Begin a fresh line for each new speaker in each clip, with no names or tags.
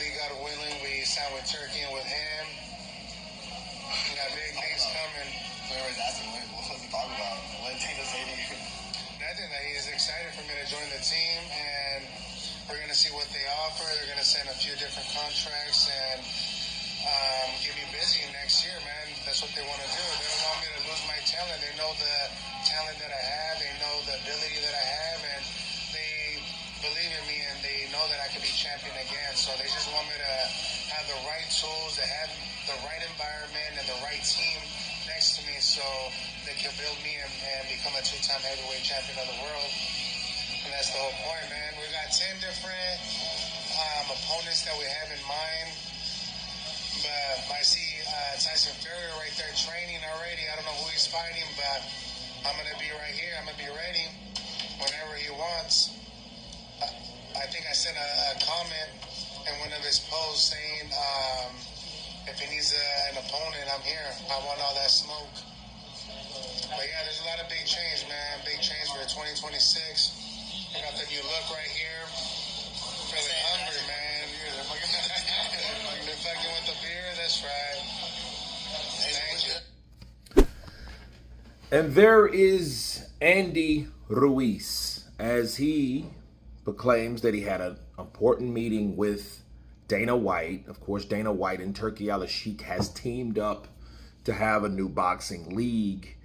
hopefully, God willing, we sign with Turkey and with him. We got big things coming.
I was asking, what was he talking about? What did Dana say to you?
Nothing. That he's excited for me to join the team, and we're going to see what they offer. They're going to send a few different contracts and get me busy next year, man. That's what they want to do. They don't want me to lose my talent. They know the talent that I have. They know the ability that I have, and they believe in me, and they know that I can be champion again. So they just want me to have the right tools, to have the right environment and the right team next to me so they can build me and become a two-time heavyweight champion of the world. And that's the whole point, man. We got 10 different opponents that we have in mind. But I see Tyson Fury right there training already. I don't know who he's fighting, but I'm going to be right here. I'm going to be ready whenever he wants. I think I sent a comment in one of his posts saying if he needs an opponent, I'm here. I want all that smoke. But yeah, there's a lot of big change, man. Big change for 2026. I got the new look right here. Feeling hungry, man. You're fucking with the beer? That's right. Thank you.
And there is Andy Ruiz, as he proclaims that he had an important meeting with Dana White. Of course, Dana White and Turki Alashikh has teamed up to have a new boxing league,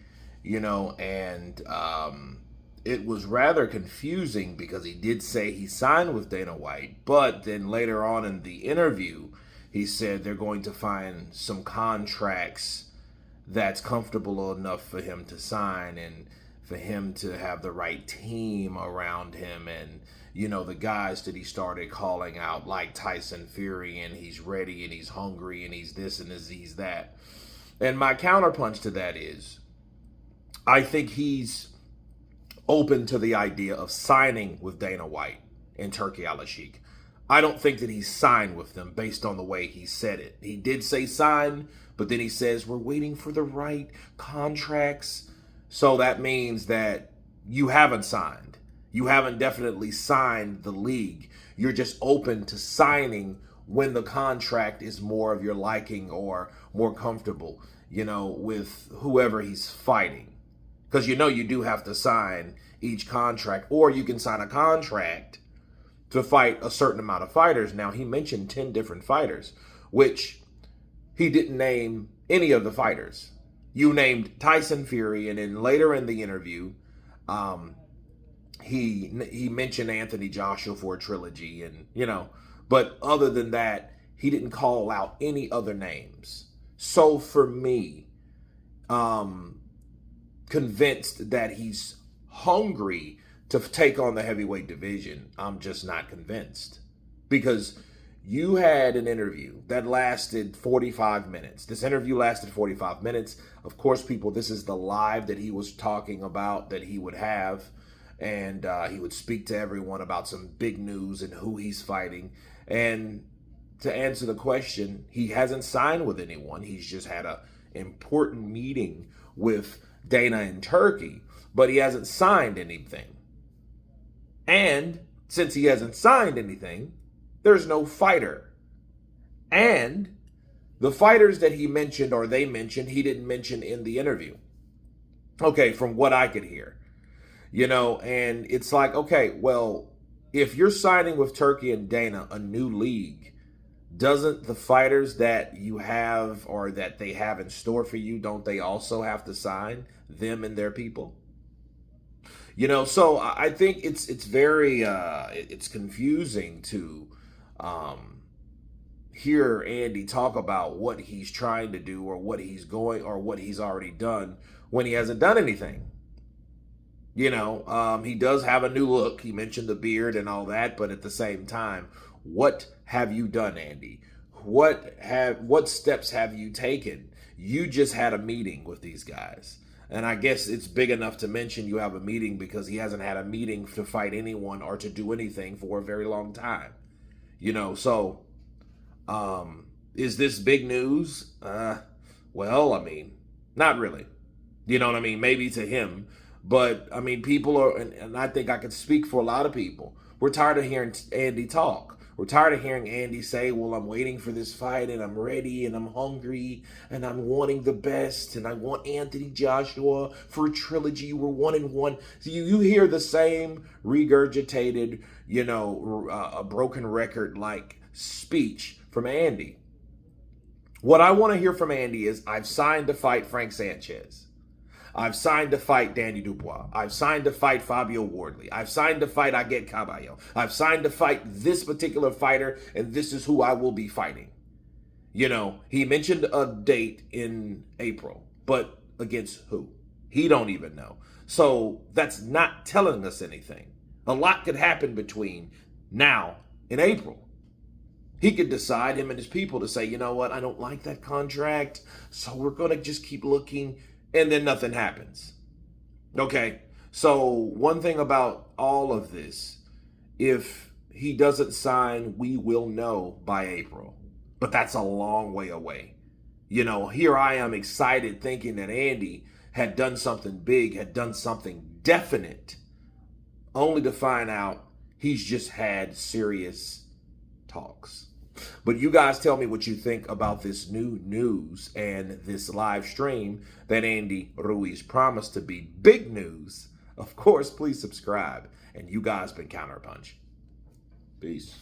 and it was rather confusing because he did say he signed with Dana White, but then later on in the interview, he said they're going to find some contracts that's comfortable enough for him to sign and for him to have the right team around him. And, the guys that he started calling out, like Tyson Fury, and he's ready and he's hungry and he's this and he's that. And my counterpunch to that is, I think he's open to the idea of signing with Dana White and Turki Alashikh. I don't think that he's signed with them based on the way he said it. He did say sign, but then he says we're waiting for the right contracts. So that means that you haven't signed. You haven't definitely signed the league. You're just open to signing when the contract is more of your liking or more comfortable, with whoever he's fighting. Because you do have to sign each contract, or you can sign a contract to fight a certain amount of fighters. Now, he mentioned 10 different fighters, which he didn't name any of the fighters. You named Tyson Fury, and then later in the interview, he mentioned Anthony Joshua for a trilogy, and but other than that, he didn't call out any other names. So for me, convinced that he's hungry to take on the heavyweight division, I'm just not convinced. Because you had an interview that lasted 45 minutes. This interview lasted 45 minutes. Of course, people, this is the live that he was talking about that he would have. And he would speak to everyone about some big news and who he's fighting. And to answer the question, he hasn't signed with anyone. He's just had an important meeting with Dana and Turkey, but he hasn't signed anything. And since he hasn't signed anything, there's no fighter. And the fighters that he mentioned, or they mentioned, he didn't mention in the interview. Okay, from what I could hear. And it's like, okay, well, if you're signing with Turkey and Dana a new league, doesn't the fighters that you have or that they have in store for you, don't they also have to sign, them and their people? So I think it's very it's confusing to hear Andy talk about what he's trying to do or what he's going or what he's already done when he hasn't done anything. He does have a new look. He mentioned the beard and all that, but at the same time, what have you done, Andy? What steps have you taken? You just had a meeting with these guys. And I guess it's big enough to mention you have a meeting because he hasn't had a meeting to fight anyone or to do anything for a very long time. So is this big news? Well, I mean, not really. You know what I mean? Maybe to him. But, I mean, people are, and I think I can speak for a lot of people, we're tired of hearing Andy talk. We're tired of hearing Andy say, well, I'm waiting for this fight and I'm ready and I'm hungry and I'm wanting the best and I want Anthony Joshua for a trilogy. We're 1-1. So you hear the same regurgitated, a broken record like speech from Andy. What I want to hear from Andy is, I've signed to fight Frank Sanchez. I've signed to fight Danny Dubois. I've signed to fight Fabio Wardley. I've signed to fight Aguet Caballo. I've signed to fight this particular fighter, and this is who I will be fighting. He mentioned a date in April, but against who? He don't even know. So that's not telling us anything. A lot could happen between now and April. He could decide, him and his people, to say, you know what, I don't like that contract, so we're going to just keep looking. And then nothing happens. Okay, so one thing about all of this, if he doesn't sign, we will know by April. But that's a long way away. Here I am excited thinking that Andy had done something big, had done something definite, only to find out he's just had serious talks. But you guys tell me what you think about this new news and this live stream that Andy Ruiz promised to be big news. Of course, please subscribe. And you guys been Counterpunch. Peace.